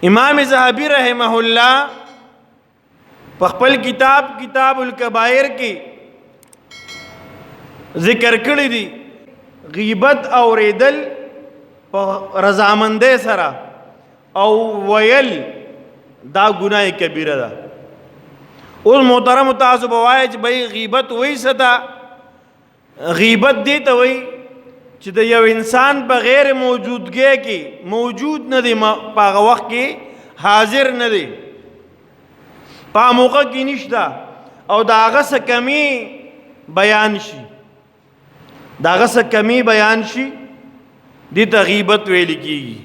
امام ذهبی رحمہ اللہ پخپل کتاب الکبائر کی ذکر کړی دی غیبت اوریدل په رضامندۍ سره او ویل دا ګناه کبیره ده. اوس محترم تاسو به وایئ چې بھئی غیبت وایي څه ته؟ غیبت دې ته وایي چې د یو انسان په غیر موجودګۍ کې موجود نه دی، په هغه وخت کې حاضر نه دی، په موقع کې نشته او د هغه څه کمی بیان شي، د هغه څه کمی بیان شي، دې ته غیبت ویل کېږي.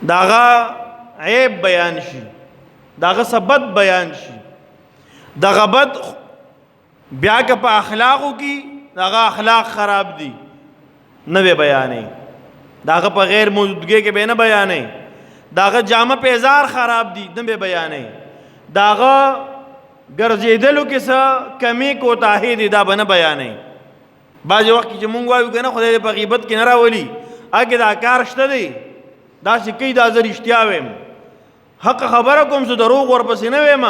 د هغه عیب بیان شي، د هغه څه بد بیان شي. دغه بد بیا که په اخلاقو کې دغه اخلاق خراب دي نه به بیانې، دغه په غیر موجودګۍ کې به نه بیانې، دغه جامه پیزار خراب دي نه به بیانې، دغه ګرځېدلو کې څه کمی کوتاهي دي دا به نه بیانې. بعضې وخت کې چې مونږ وایو که نه خدای دې په غیبت کې نه راولي، اګې دا کار شته دی، داسې کوي دا زه رښتیا ویم، حق خبره کوم زه دروغ ورپسې نه ویم.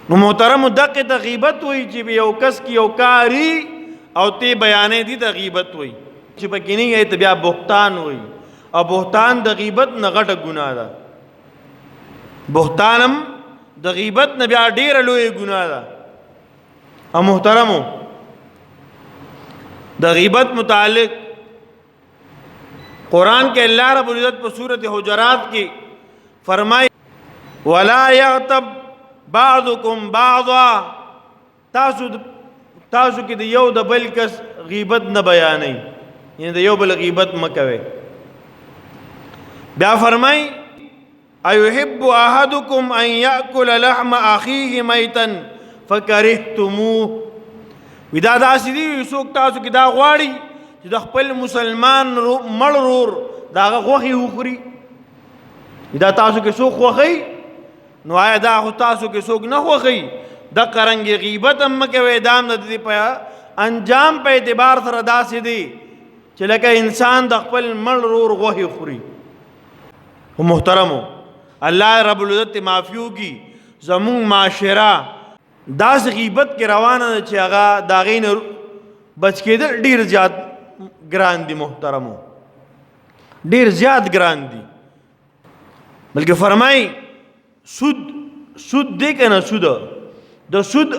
نو محترمو دقې ته غیبت وایي چې یو کس کې یو کاري او تی بیانې دي ته غیبت وایي، چې پکې نه یې ته بیا بهتان وایي، او بهتان د غیبت نه غټه ګناه ده. بهتانم د غیبت نه بیا ډېره لویه ګناه ده. او محترمو د غیبت متعلق قرآن کې اللہ رب العزت په سورۃ حجرات کې فرمائی ولا یغتب بعضکم بعضا، تاسو کې د یو د بل کس غیبت نه بیانئ، یعنی د یو بل غیبت مه کوئ. بیا فرمائی ایحب احدکم ان یاکل لحم اخیه میتا فکرهتموه، وی دا داسې دي څوک تاسو کې دا غواړي چې د خپل مسلمان مړ ورور د هغه غوښې وخوري. دا تاسو کې څوک خوښوي؟ نو آیا دا خو تاسو کې څوک نه خوښوي؟ دقه رنګې غیبت هم مه کوئ. دا هم د دې په انجام په اعتبار سره داسې دی چې لکه انسان د خپل مړ ورور غوښې خوري. خو محترمو الله رب العزت معافي وکړي، زمونږ معاشره داسې غیبت کې روانه ده چې هغه د هغې نه بچ کېدل ډېر زیات ګران دي. محترمو ډېر زیات ګران دي. بلکې فرمایي سود دی که نه سود، د سود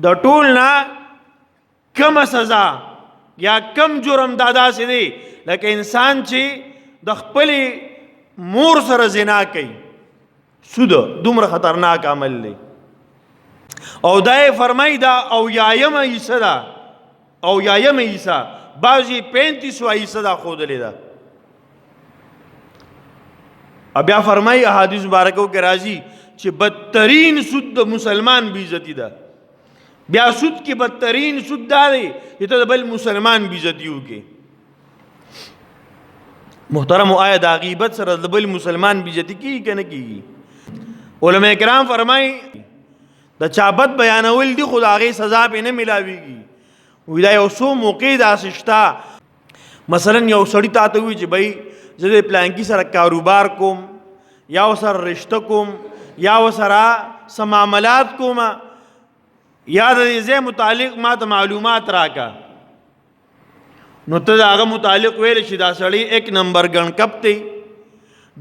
د ټول نه کمه سزا یا کم جرم دا داسې دی لکه انسان چې د خپلې مور سره زنا کوي. سود دومره خطرناک عمل دی. او دا یې فرمایي دا اویایمه حصه ده، اویایمه حصه، بعضې 35 حصه دا ښودلې ده. بیا فرمایي احادیث مبارکو کې راځي چې بدترین سود د مسلمان بې عزتي ده. بیا سود کې بدترین سود دا دی چې ته د بل مسلمان بې عزتي وکړې. محترمو آیا دا غیبت سره د بل مسلمان بې عزتي کېږي که نه کېږي؟ علماء کرام فرمایي د چا بد بیانول دي خو د هغې سزا پې نه میلاویږي. وایي دا یو څو موقع داسې شته، مثلا یو سړي تا ته وایي چې بھئی زه د پلانکي سره کاروبار کوم، یا ورسره رشته کوم، یا ورسره څه معاملات کوم، یا د دې ځای متعلق ما ته معلومات راکړه. نو ته د هغه متعلق ویلی چې دا سړی 1 نمبر ګڼکپ دی،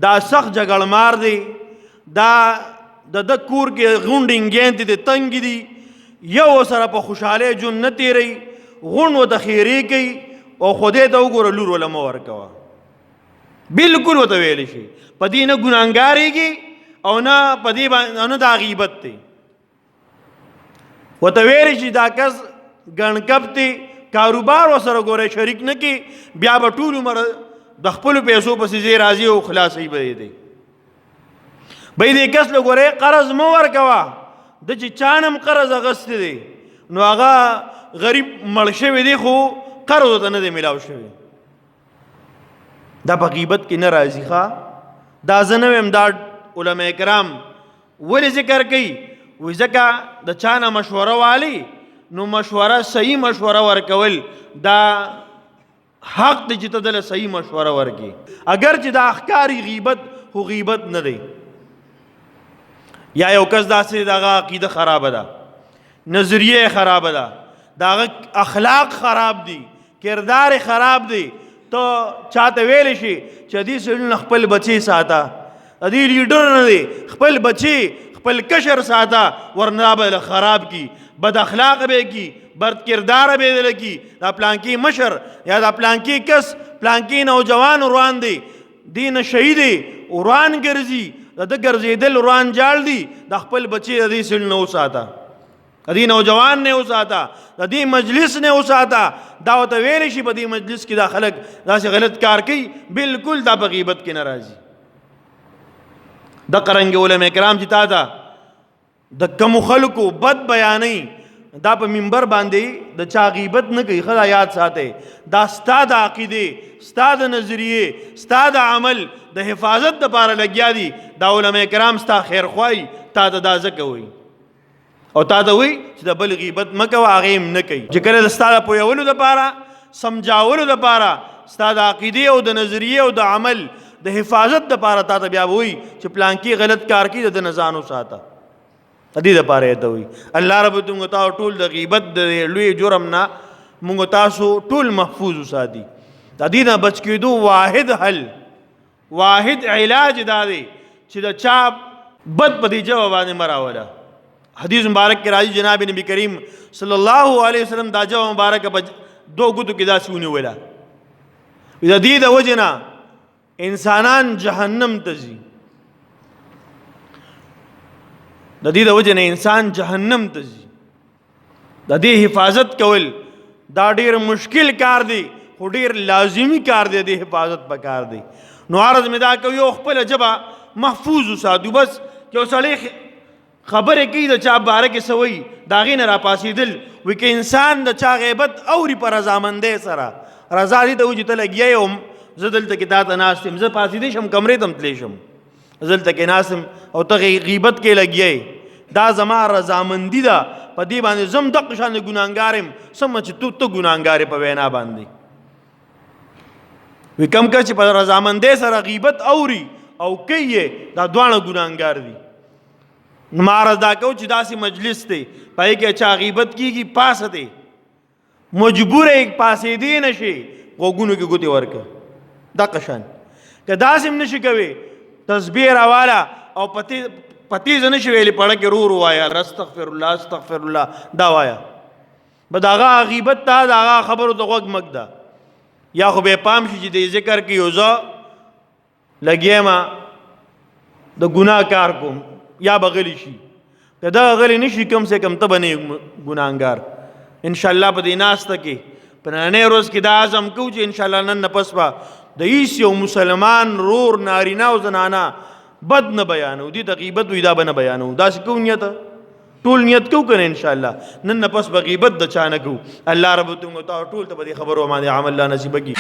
دا سخت جګړمار دی، دا د کور کې غونډې انګیان دي تنګې دي، یو ورسره په خوشحالۍ ژوند نه تېروي، غونډ ورته خیرې کوي، او خدای ته وګوره لور وله مه ورکوه. بالکل ورته ویلی شي په دې نه ګناهګارېږي او نه په دې باندې نه دا غیبت دی. ورته ویلی شي دا کس ګڼکپ دی، کاروبار ورسره ګوره شریک نه کړي، بیا به ټول عمر د خپلو پیسو پسې ځای راځي او خلاصوي به دی. بھئی دې کس له ګورې قرض مه ورکوه، د چې چا نه هم قرض اخیستی دی نو هغه غریب مړ شوی دی خو قرض ورته نه دی میلاو شوی. دا په غیبت کې نه راځي. ښه دا زه نه ویم، دا علماء کرام ولې ذکر کوي؟ وایي ځکه د چا نه مشوره والی نو مشوره صحیح مشوره ورکول دا حق دی چې ته دله صحیح مشوره ورکې. اگر چې دا ښکاري غیبت خو غیبت نه دی. یا یو کس داسې دغه عقیده خرابه ده، نظریه خرابه ده، دغه اخلاق خراب دي، کردار خراب دی، ته چاته ویلی شي چې دې سړي نه خپل بچی ساته، دې لیډر نه دی، خپل بچی خپل کشر ساته، ورنه به خراب کی، بد اخلاق به کی، بد کردار به دل کی. دا پلانکی مشر یا دا پلانکی کس پلانکی نوجوان روان دی، دین شهید روان ګرځي، د ګرځېدل روان جاړ دی، د خپل بچی د دې سړي نه وساته، د دې نوجوان نه وساته، د دې مجلس نه وساته. دا ورته ویلی شي په دې مجلس کې دا خلک داسې غلط کار کوي، بالکل دا په غیبت کې نه راځي. د قرنګ علماء کرام چې تا ته د کمو خلکو بد بیانوي، دا په منبر باندې د چا غیبت نه کوي. خدا یاد ساتئ، دا ستا د عقیدې، ستا د نظریې، ستا د عمل د حفاظت دپاره لګیا دي. دا علماء کرام ستا خیرخواهي تا ته دا ځکه وایي او تا ته وایي چې د بل غیبت مه کوه، هغې هم نه کوي. چې کله د ستا د پوهولو دپاره، سمجاولو دپاره، ستا د عقیدې او د نظریې او د عمل د حفاظت دپاره تا ته بیا وایي چې پلانکي غلط کار کوي، د ده نه ځان وساته. د دې دپاره یې ته وایي. الله رب موږ تاسو ټول د غیبت د لوی جرم نه موږ تاسو ټول محفوظ وساتي. د دې نه بچ کېدو واحد حل، واحد علاج دا دی چې د چا بد په دې ژبه باندې مه راوله. حدیث مبارک کې راځي جناب نبی کریم صلی الله علیه وسلم دا ژبه مبارکه په دو ګوتو کې داسې ونیوله. د دې د وجې نه انسانان جهنم ته ځي، د دې د وجې نه انسان جهنم ته ځي. د دې حفاظت کول دا ډیر مشکل کار دی، خو ډیر لازمی کار دی. د حفاظت په کار دی. نو عرض مې دا کوي یو خپله ژبه محفوظ وساتو. بس یو سړی خبرې کوي د چا باره کې څه وایي، د هغې نه راپاڅېدل. وایي که انسان د چا غیبت اوري په رضامندۍ سره، رضا دې ته وایي چې ته لګیا یې وم، زه دلته کې تا ته ناست یم، زه پاڅېدی شم کمرې ته هم تللی شم، زه دلته کې ناست یم او ته غیبت کې لګیا یې، دا زما رضامندي ده، په دې باندې زه هم دقه شان ګناهګار یم سمه چې ته ګناهګار یې په وینا باندې. وایي کم کس چې په رضامندۍ سره غیبت اوري او کوي یې، دا دواړه ګناهګار دي. نو ما عرض دا کوو چې داسې مجلس دی په هغې کې چا غیبت کېږي، پاسه دی، مجبور یې پاسېدی نه شي، غوږونو کې ګوتې ورکړه دقه شان. که داسې هم نه شي کوې، تسبیح راواله او پتیزه نه شي ویلې، پړه کې رو رو وایه استغفر الله استغفر الله دا وایه. به د هغه غیبت ته د هغه خبرو ته غوږ مږ ده. یا خو به پام شي چې د ذکر کې یو زه لګیم د ګناه کار کوم، یا به غلی شي. که دغه غلی نه شي کم سے کم ته به نه یې ګناهګار. انشاءالله په دې ناسته کې په نننۍ ورځ کې دا عزم کوو چې انشاءالله نن نه پس به د هېڅ یو مسلمان رور نارینه او زنانه بد نه بیانو، دې ته غیبت وي دا به نه بیانو. داسې کوو نیته، ټول نیت کوو که نه انشاءالله نن نه پس به غیبت د چا نه کوو. الله رب ټول ته به دې خبرو باندې عمل لا نصیبه کړي.